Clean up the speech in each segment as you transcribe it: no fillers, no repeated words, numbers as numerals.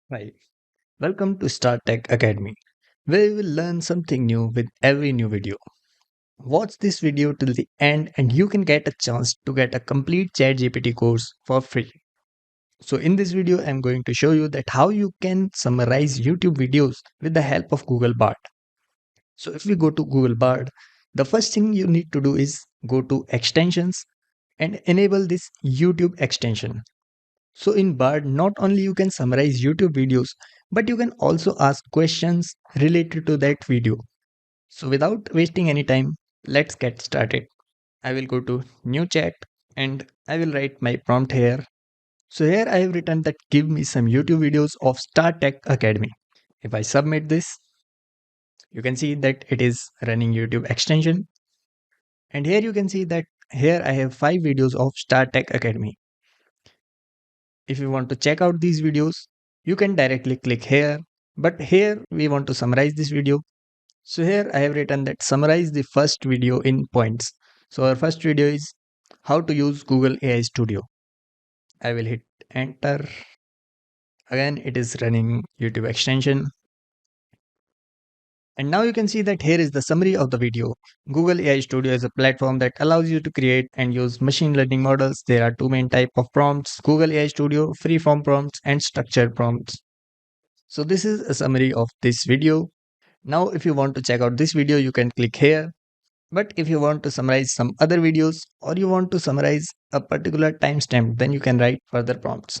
Hi, welcome to Start Tech Academy, where you will learn something new with every new video. Watch this video till the end and you can get a chance to get a complete ChatGPT course for free. So in this video, I'm going to show you that how you can summarize YouTube videos with the help of Google Bard. So if we go to Google Bard, the first thing you need to do is go to extensions and enable this YouTube extension. So in Bard, not only you can summarize YouTube videos, but you can also ask questions related to that video. So without wasting any time, let's get started. I will go to new chat and I will write my prompt here. So here I have written that give me some YouTube videos of Star Tech Academy. If I submit this, you can see that it is running YouTube extension. And here you can see that here I have 5 videos of Star Tech Academy. If you want to check out these videos, you can directly click here. But here we want to summarize this video. So here I have written that summarize the first video in points. So our first video is how to use Google AI Studio. I will hit enter. Again, it is running YouTube extension. And now you can see that here is the summary of the video. Google AI Studio is a platform that allows you to create and use machine learning models. There are two main types of prompts: Google AI Studio, free form prompts, and structured prompts. So this is a summary of this video. Now, if you want to check out this video, you can click here. But if you want to summarize some other videos or you want to summarize a particular timestamp, then you can write further prompts.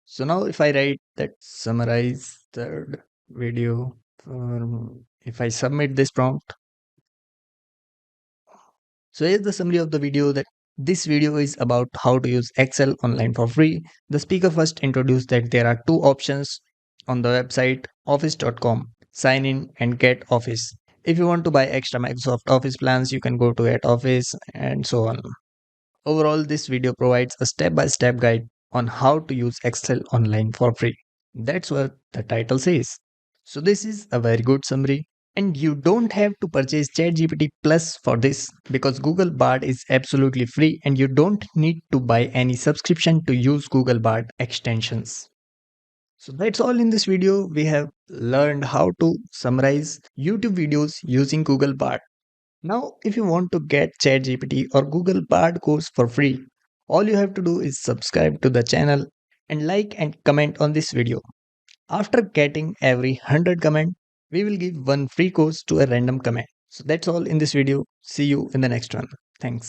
So now if I write that summarize third video, if I submit this prompt, so here's the summary of the video that this video is about how to use Excel online for free. The speaker first introduced that there are two options on the website office.com: sign in and get Office. If you want to buy extra Microsoft Office plans, you can go to Get Office and so on. Overall, this video provides a step-by-step guide on how to use Excel online for free. That's what the title says. So this is a very good summary. And you don't have to purchase ChatGPT Plus for this because Google Bard is absolutely free and you don't need to buy any subscription to use Google Bard extensions. So that's all in this video. We have learned how to summarize YouTube videos using Google Bard. Now, if you want to get ChatGPT or Google Bard course for free, all you have to do is subscribe to the channel and like and comment on this video. After getting every 100 comment, we will give one free course to a random comment. So that's all in this video. See you in the next one. Thanks.